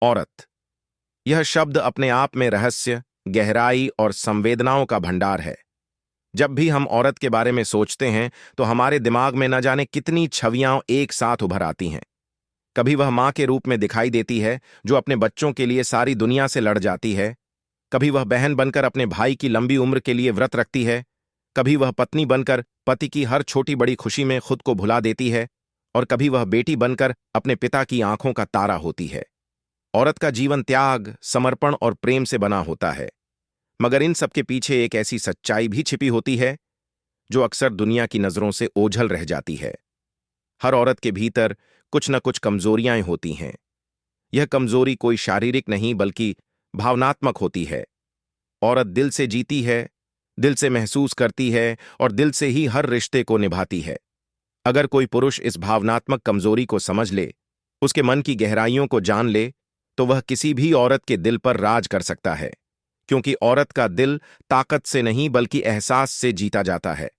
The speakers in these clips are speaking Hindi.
औरत। यह शब्द अपने आप में रहस्य, गहराई और संवेदनाओं का भंडार है। जब भी हम औरत के बारे में सोचते हैं तो हमारे दिमाग में न जाने कितनी छवियां एक साथ उभर आती हैं। कभी वह मां के रूप में दिखाई देती है जो अपने बच्चों के लिए सारी दुनिया से लड़ जाती है। कभी वह बहन बनकर अपने भाई की लंबी उम्र के लिए व्रत रखती है। कभी वह पत्नी बनकर पति की हर छोटी बड़ी खुशी में खुद को भुला देती है। और कभी वह बेटी बनकर अपने पिता की आंखों का तारा होती है। औरत का जीवन त्याग, समर्पण और प्रेम से बना होता है। मगर इन सबके पीछे एक ऐसी सच्चाई भी छिपी होती है जो अक्सर दुनिया की नजरों से ओझल रह जाती है। हर औरत के भीतर कुछ न कुछ कमजोरियां होती हैं। यह कमजोरी कोई शारीरिक नहीं बल्कि भावनात्मक होती है। औरत दिल से जीती है, दिल से महसूस करती है और दिल से ही हर रिश्ते को निभाती है। अगर कोई पुरुष इस भावनात्मक कमजोरी को समझ ले, उसके मन की गहराइयों को जान ले, तो वह किसी भी औरत के दिल पर राज कर सकता है। क्योंकि औरत का दिल ताकत से नहीं बल्कि एहसास से जीता जाता है।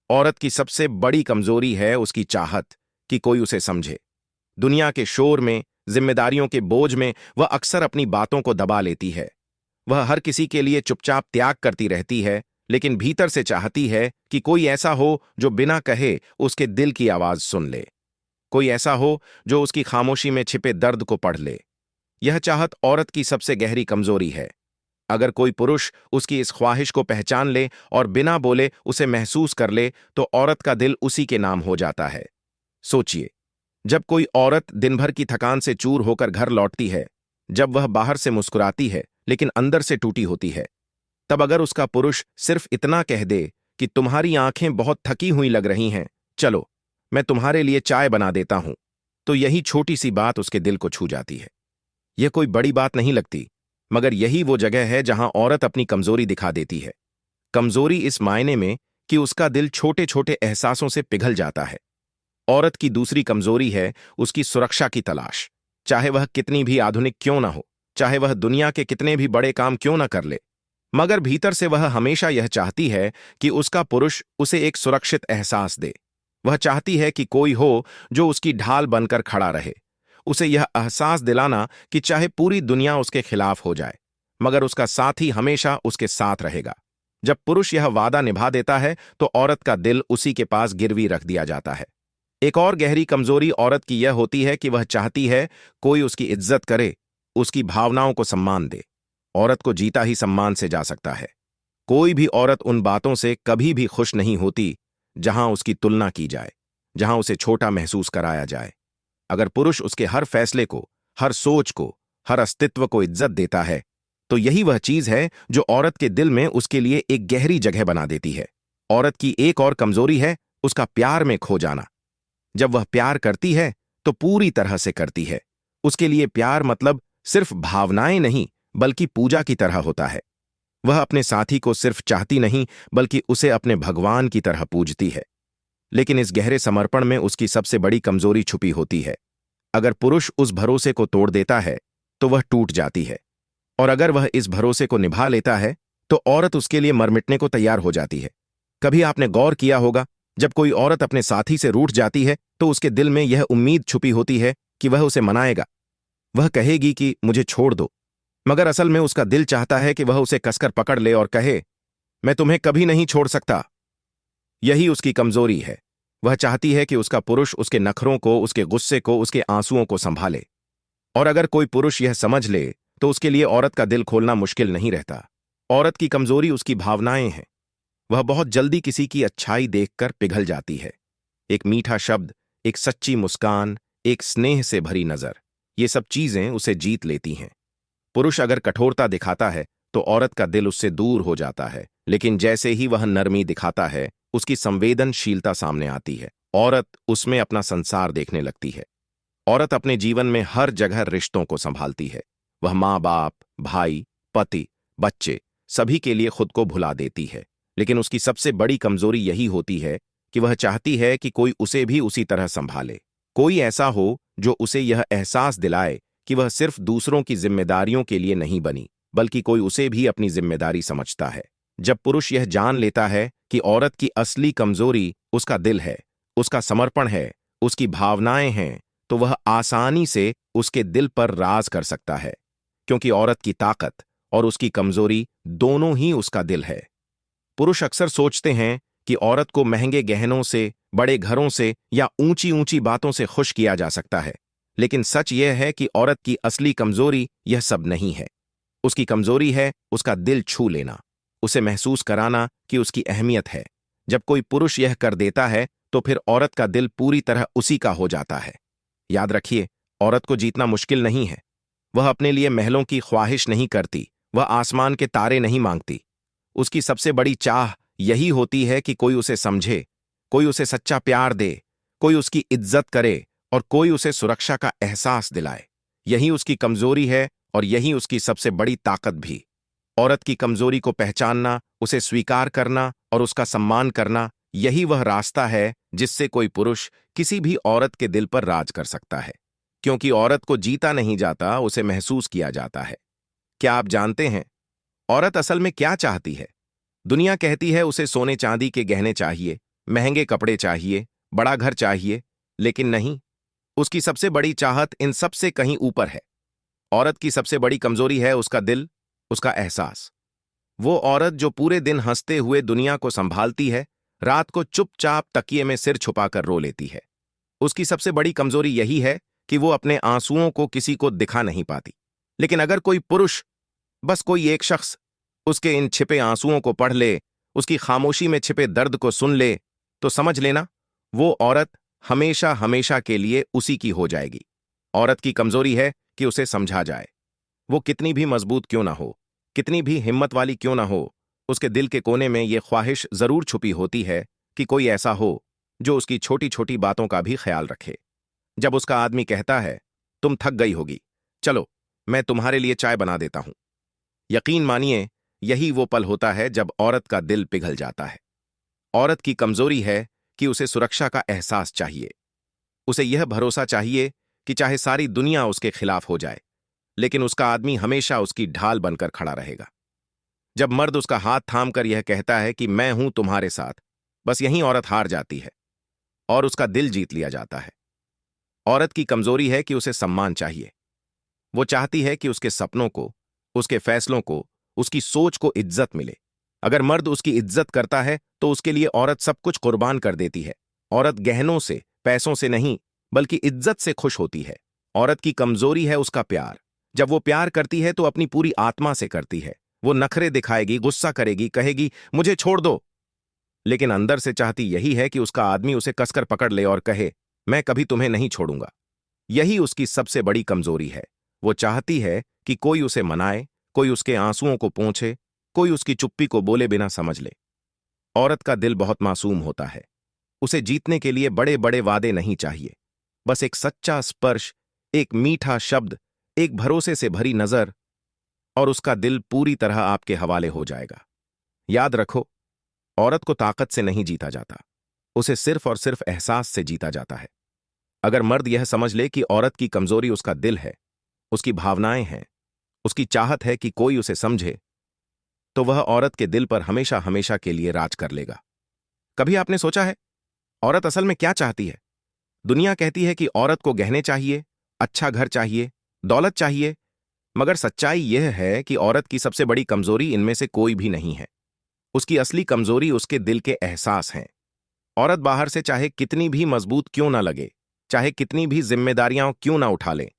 औरत की सबसे बड़ी कमजोरी है उसकी चाहत कि कोई उसे समझे। दुनिया के शोर में, जिम्मेदारियों के बोझ में वह अक्सर अपनी बातों को दबा लेती है। वह हर किसी के लिए चुपचाप त्याग करती रहती है, लेकिन भीतर से चाहती है कि कोई ऐसा हो जो बिना कहे उसके दिल की आवाज सुन ले। कोई ऐसा हो जो उसकी खामोशी में छिपे दर्द को पढ़ ले। यह चाहत औरत की सबसे गहरी कमजोरी है। अगर कोई पुरुष उसकी इस ख्वाहिश को पहचान ले और बिना बोले उसे महसूस कर ले, तो औरत का दिल उसी के नाम हो जाता है। सोचिए, जब कोई औरत दिन भर की थकान से चूर होकर घर लौटती है, जब वह बाहर से मुस्कुराती है लेकिन अंदर से टूटी होती है, तब अगर उसका पुरुष सिर्फ इतना कह दे कि तुम्हारी आंखें बहुत थकी हुई लग रही हैं, चलो मैं तुम्हारे लिए चाय बना देता हूं, तो यही छोटी सी बात उसके दिल को छू जाती है। यह कोई बड़ी बात नहीं लगती, मगर यही वो जगह है जहां औरत अपनी कमजोरी दिखा देती है। कमजोरी इस मायने में कि उसका दिल छोटे छोटे एहसासों से पिघल जाता है। औरत की दूसरी कमजोरी है उसकी सुरक्षा की तलाश। चाहे वह कितनी भी आधुनिक क्यों ना हो, चाहे वह दुनिया के कितने भी बड़े काम क्यों ना कर ले, मगर भीतर से वह हमेशा यह चाहती है कि उसका पुरुष उसे एक सुरक्षित एहसास दे। वह चाहती है कि कोई हो जो उसकी ढाल बनकर खड़ा रहे। उसे यह एहसास दिलाना कि चाहे पूरी दुनिया उसके खिलाफ हो जाए, मगर उसका साथी हमेशा उसके साथ रहेगा। जब पुरुष यह वादा निभा देता है तो औरत का दिल उसी के पास गिरवी रख दिया जाता है। एक और गहरी कमजोरी औरत की यह होती है कि वह चाहती है कोई उसकी इज्जत करे, उसकी भावनाओं को सम्मान दे। औरत को जीता ही सम्मान से जा सकता है। कोई भी औरत उन बातों से कभी भी खुश नहीं होती जहां उसकी तुलना की जाए, जहां उसे छोटा महसूस कराया जाए। अगर पुरुष उसके हर फैसले को, हर सोच को, हर अस्तित्व को इज्जत देता है, तो यही वह चीज है जो औरत के दिल में उसके लिए एक गहरी जगह बना देती है। औरत की एक और कमजोरी है उसका प्यार में खो जाना। जब वह प्यार करती है तो पूरी तरह से करती है। उसके लिए प्यार मतलब सिर्फ भावनाएं नहीं बल्कि पूजा की तरह होता है। वह अपने साथी को सिर्फ चाहती नहीं बल्कि उसे अपने भगवान की तरह पूजती है। लेकिन इस गहरे समर्पण में उसकी सबसे बड़ी कमजोरी छुपी होती है। अगर पुरुष उस भरोसे को तोड़ देता है तो वह टूट जाती है, और अगर वह इस भरोसे को निभा लेता है तो औरत उसके लिए मर मिटने को तैयार हो जाती है। कभी आपने गौर किया होगा, जब कोई औरत अपने साथी से रूठ जाती है तो उसके दिल में यह उम्मीद छुपी होती है कि वह उसे मनाएगा। वह कहेगी कि मुझे छोड़ दो, मगर असल में उसका दिल चाहता है कि वह उसे कसकर पकड़ ले और कहे, मैं तुम्हें कभी नहीं छोड़ सकता। यही उसकी कमजोरी है। वह चाहती है कि उसका पुरुष उसके नखरों को, उसके गुस्से को, उसके आंसुओं को संभाले। और अगर कोई पुरुष यह समझ ले तो उसके लिए औरत का दिल खोलना मुश्किल नहीं रहता। औरत की कमजोरी उसकी भावनाएं हैं। वह बहुत जल्दी किसी की अच्छाई देखकर पिघल जाती है। एक मीठा शब्द, एक सच्ची मुस्कान, एक स्नेह से भरी नजर, ये सब चीजें उसे जीत लेती हैं। पुरुष अगर कठोरता दिखाता है तो औरत का दिल उससे दूर हो जाता है, लेकिन जैसे ही वह नरमी दिखाता है, उसकी संवेदनशीलता सामने आती है। औरत उसमें अपना संसार देखने लगती है। औरत अपने जीवन में हर जगह रिश्तों को संभालती है। वह माँ बाप, भाई, पति, बच्चे, सभी के लिए खुद को भुला देती है। लेकिन उसकी सबसे बड़ी कमजोरी यही होती है कि वह चाहती है कि कोई उसे भी उसी तरह संभाले। कोई ऐसा हो जो उसे यह एहसास दिलाए कि वह सिर्फ दूसरों की जिम्मेदारियों के लिए नहीं बनी, बल्कि कोई उसे भी अपनी जिम्मेदारी समझता है। जब पुरुष यह जान लेता है कि औरत की असली कमजोरी उसका दिल है, उसका समर्पण है, उसकी भावनाएं हैं, तो वह आसानी से उसके दिल पर राज कर सकता है, क्योंकि औरत की ताकत और उसकी कमजोरी दोनों ही उसका दिल है। पुरुष अक्सर सोचते हैं कि औरत को महंगे गहनों से, बड़े घरों से या ऊंची ऊंची बातों से खुश किया जा सकता है, लेकिन सच यह है कि औरत की असली कमजोरी यह सब नहीं है। उसकी कमजोरी है उसका दिल छू लेना, उसे महसूस कराना कि उसकी अहमियत है। जब कोई पुरुष यह कर देता है तो फिर औरत का दिल पूरी तरह उसी का हो जाता है। याद रखिए, औरत को जीतना मुश्किल नहीं है। वह अपने लिए महलों की ख्वाहिश नहीं करती, वह आसमान के तारे नहीं मांगती। उसकी सबसे बड़ी चाह यही होती है कि कोई उसे समझे, कोई उसे सच्चा प्यार दे, कोई उसकी इज्जत करे और कोई उसे सुरक्षा का एहसास दिलाए। यही उसकी कमजोरी है और यही उसकी सबसे बड़ी ताकत भी। औरत की कमजोरी को पहचानना, उसे स्वीकार करना और उसका सम्मान करना, यही वह रास्ता है जिससे कोई पुरुष किसी भी औरत के दिल पर राज कर सकता है। क्योंकि औरत को जीता नहीं जाता, उसे महसूस किया जाता है। क्या आप जानते हैं औरत असल में क्या चाहती है? दुनिया कहती है उसे सोने चांदी के गहने चाहिए, महंगे कपड़े चाहिए, बड़ा घर चाहिए, लेकिन नहीं, उसकी सबसे बड़ी चाहत इन सब से कहीं ऊपर है। औरत की सबसे बड़ी कमजोरी है उसका दिल, उसका एहसास। वो औरत जो पूरे दिन हंसते हुए दुनिया को संभालती है, रात को चुपचाप तकिए में सिर छुपाकर रो लेती है। उसकी सबसे बड़ी कमजोरी यही है कि वो अपने आंसुओं को किसी को दिखा नहीं पाती। लेकिन अगर कोई पुरुष, बस कोई एक शख्स, उसके इन छिपे आंसुओं को पढ़ ले, उसकी खामोशी में छिपे दर्द को सुन ले, तो समझ लेना वो औरत हमेशा हमेशा के लिए उसी की हो जाएगी। औरत की कमजोरी है कि उसे समझा जाए। वो कितनी भी मजबूत क्यों ना हो, कितनी भी हिम्मत वाली क्यों ना हो, उसके दिल के कोने में ये ख्वाहिश जरूर छुपी होती है कि कोई ऐसा हो जो उसकी छोटी छोटी बातों का भी ख्याल रखे। जब उसका आदमी कहता है, तुम थक गई होगी, चलो मैं तुम्हारे लिए चाय बना देता हूं, यकीन मानिए यही वो पल होता है जब औरत का दिल पिघल जाता है। औरत की कमजोरी है कि उसे सुरक्षा का एहसास चाहिए। उसे यह भरोसा चाहिए कि चाहे सारी दुनिया उसके खिलाफ हो जाए, लेकिन उसका आदमी हमेशा उसकी ढाल बनकर खड़ा रहेगा। जब मर्द उसका हाथ थामकर यह कहता है कि मैं हूं तुम्हारे साथ, बस यहीं औरत हार जाती है और उसका दिल जीत लिया जाता है। औरत की कमजोरी है कि उसे सम्मान चाहिए। वो चाहती है कि उसके सपनों को, उसके फैसलों को, उसकी सोच को इज्जत मिले। अगर मर्द उसकी इज्जत करता है तो उसके लिए औरत सब कुछ कुर्बान कर देती है। औरत गहनों से, पैसों से नहीं, बल्कि इज्जत से खुश होती है। औरत की कमजोरी है उसका प्यार। जब वो प्यार करती है तो अपनी पूरी आत्मा से करती है। वो नखरे दिखाएगी, गुस्सा करेगी, कहेगी मुझे छोड़ दो, लेकिन अंदर से चाहती यही है कि उसका आदमी उसे कसकर पकड़ ले और कहे मैं कभी तुम्हें नहीं छोड़ूंगा। यही उसकी सबसे बड़ी कमजोरी है। वो चाहती है कि कोई उसे मनाए, कोई उसके आंसुओं को पोंछे, कोई उसकी चुप्पी को बोले बिना समझ ले। औरत का दिल बहुत मासूम होता है। उसे जीतने के लिए बड़े बड़े वादे नहीं चाहिए, बस एक सच्चा स्पर्श, एक मीठा शब्द, एक भरोसे से भरी नजर, और उसका दिल पूरी तरह आपके हवाले हो जाएगा। याद रखो, औरत को ताकत से नहीं जीता जाता, उसे सिर्फ और सिर्फ एहसास से जीता जाता है। अगर मर्द यह समझ ले कि औरत की कमजोरी उसका दिल है, उसकी भावनाएं हैं, उसकी चाहत है कि कोई उसे समझे, तो वह औरत के दिल पर हमेशा हमेशा के लिए राज कर लेगा। कभी आपने सोचा है औरत असल में क्या चाहती है? दुनिया कहती है कि औरत को गहने चाहिए, अच्छा घर चाहिए, दौलत चाहिए, मगर सच्चाई यह है कि औरत की सबसे बड़ी कमजोरी इनमें से कोई भी नहीं है। उसकी असली कमजोरी उसके दिल के एहसास हैं। औरत बाहर से चाहे कितनी भी मजबूत क्यों ना लगे, चाहे कितनी भी जिम्मेदारियां क्यों ना उठा ले,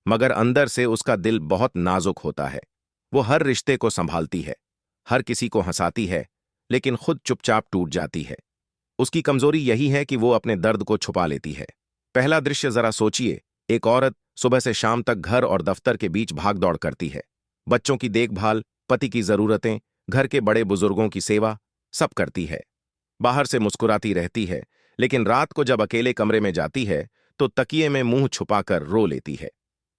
मगर अंदर से उसका दिल बहुत नाजुक होता है। वो हर रिश्ते को संभालती है, हर किसी को हंसाती है, लेकिन खुद चुपचाप टूट जाती है। उसकी कमजोरी यही है कि वो अपने दर्द को छुपा लेती है। पहला दृश्य जरा सोचिए, एक औरत सुबह से शाम तक घर और दफ्तर के बीच भाग दौड़ करती है। बच्चों की देखभाल, पति की जरूरतें, घर के बड़े बुजुर्गों की सेवा, सब करती है। बाहर से मुस्कुराती रहती है, लेकिन रात को जब अकेले कमरे में जाती है तो तकिए में मुंह छुपाकर रो लेती है।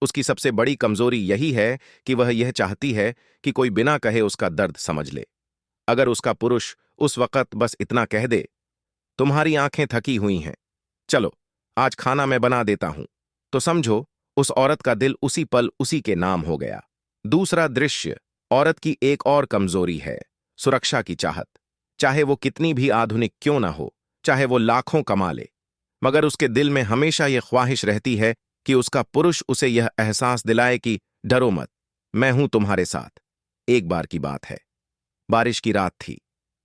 उसकी सबसे बड़ी कमजोरी यही है कि वह यह चाहती है कि कोई बिना कहे उसका दर्द समझ ले। अगर उसका पुरुष उस वक्त बस इतना कह दे, तुम्हारी आंखें थकी हुई हैं, चलो आज खाना मैं बना देता हूं, तो समझो उस औरत का दिल उसी पल उसी के नाम हो गया। दूसरा दृश्य, औरत की एक और कमजोरी है सुरक्षा की चाहत। चाहे वो कितनी भी आधुनिक क्यों ना हो, चाहे वो लाखों कमा ले, मगर उसके दिल में हमेशा यह ख्वाहिश रहती है कि उसका पुरुष उसे यह एहसास दिलाए कि डरो मत, मैं हूं तुम्हारे साथ। एक बार की बात है, बारिश की रात थी।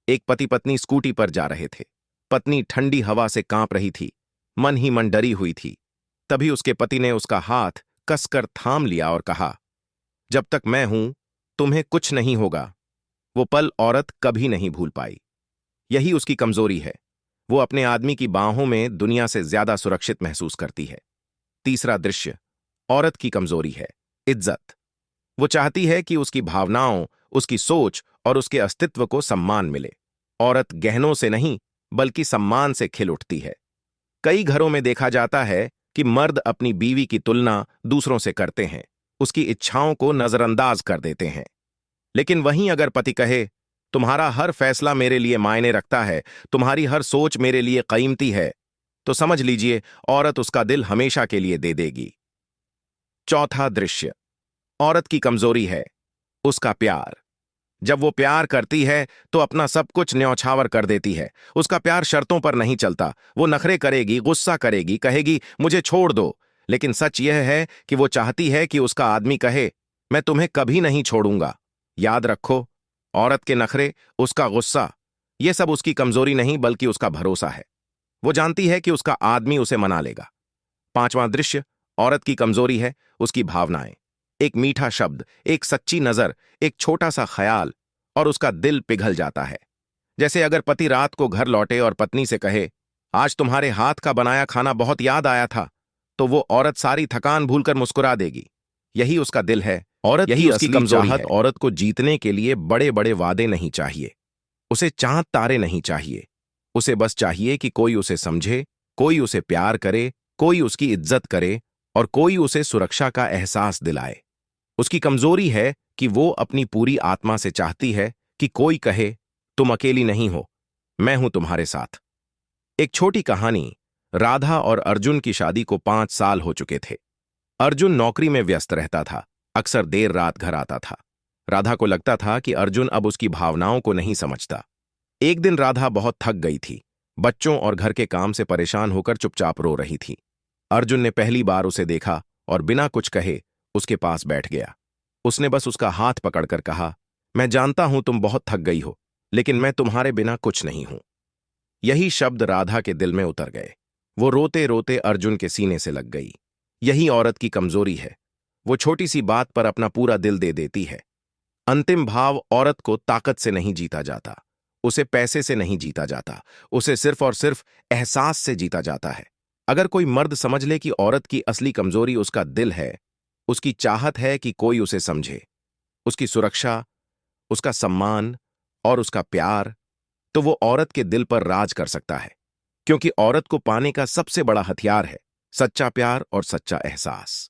एक पति पत्नी स्कूटी पर जा रहे थे। पत्नी ठंडी हवा से कांप रही थी, मन ही मन डरी हुई थी। तभी उसके पति ने उसका हाथ कसकर थाम लिया और कहा, जब तक मैं हूं तुम्हें कुछ नहीं होगा। वो पल औरत कभी नहीं भूल पाई। यही उसकी कमजोरी है, वो अपने आदमी की बाहों में दुनिया से ज्यादा सुरक्षित महसूस करती है। तीसरा दृश्य, औरत की कमजोरी है इज्जत। वो चाहती है कि उसकी भावनाओं, उसकी सोच और उसके अस्तित्व को सम्मान मिले। औरत गहनों से नहीं बल्कि सम्मान से खिल उठती है। कई घरों में देखा जाता है कि मर्द अपनी बीवी की तुलना दूसरों से करते हैं, उसकी इच्छाओं को नजरअंदाज कर देते हैं। लेकिन वहीं अगर पति कहे, तुम्हारा हर फैसला मेरे लिए मायने रखता है, तुम्हारी हर सोच मेरे लिए कीमती है, तो समझ लीजिए औरत उसका दिल हमेशा के लिए दे देगी। चौथा दृश्य, औरत की कमजोरी है उसका प्यार। जब वो प्यार करती है तो अपना सब कुछ न्यौछावर कर देती है। उसका प्यार शर्तों पर नहीं चलता। वो नखरे करेगी, गुस्सा करेगी, कहेगी मुझे छोड़ दो। लेकिन सच यह है कि वो चाहती है कि उसका आदमी कहे, मैं तुम्हें कभी नहीं छोड़ूंगा। याद रखो, औरत के नखरे, उसका गुस्सा, ये सब उसकी कमजोरी नहीं बल्कि उसका भरोसा है। वो जानती है कि उसका आदमी उसे मना लेगा। पांचवां दृश्य, औरत की कमजोरी है उसकी भावनाएं। एक मीठा शब्द, एक सच्ची नजर, एक छोटा सा ख्याल और उसका दिल पिघल जाता है। जैसे अगर पति रात को घर लौटे और पत्नी से कहे, आज तुम्हारे हाथ का बनाया खाना बहुत याद आया था, तो वो औरत सारी थकान भूलकर मुस्कुरा देगी। यही उसका दिल है। औरत यही उसकी कमजोरी है। औरत को जीतने के लिए बड़े बड़े वादे नहीं चाहिए, उसे चांद तारे नहीं चाहिए। उसे बस चाहिए कि कोई उसे समझे, कोई उसे प्यार करे, कोई उसकी इज्जत करे और कोई उसे सुरक्षा का एहसास दिलाए। उसकी कमजोरी है कि वो अपनी पूरी आत्मा से चाहती है कि कोई कहे, तुम अकेली नहीं हो, मैं हूं तुम्हारे साथ। एक छोटी कहानी, राधा और अर्जुन की शादी को 5 साल हो चुके थे। अर्जुन नौकरी में व्यस्त रहता था, अक्सर देर रात घर आता था। राधा को लगता था कि अर्जुन अब उसकी भावनाओं को नहीं समझता। एक दिन राधा बहुत थक गई थी, बच्चों और घर के काम से परेशान होकर चुपचाप रो रही थी। अर्जुन ने पहली बार उसे देखा और बिना कुछ कहे उसके पास बैठ गया। उसने बस उसका हाथ पकड़कर कहा, मैं जानता हूं तुम बहुत थक गई हो, लेकिन मैं तुम्हारे बिना कुछ नहीं हूं। यही शब्द राधा के दिल में उतर गए। वो रोते रोते अर्जुन के सीने से लग गई। यही औरत की कमजोरी है, वो छोटी सी बात पर अपना पूरा दिल दे देती है। अंतिम भाव, औरत को ताकत से नहीं जीता जाता, उसे पैसे से नहीं जीता जाता, उसे सिर्फ और सिर्फ एहसास से जीता जाता है। अगर कोई मर्द समझ ले कि औरत की असली कमजोरी उसका दिल है, उसकी चाहत है कि कोई उसे समझे, उसकी सुरक्षा, उसका सम्मान और उसका प्यार, तो वो औरत के दिल पर राज कर सकता है। क्योंकि औरत को पाने का सबसे बड़ा हथियार है सच्चा प्यार और सच्चा एहसास।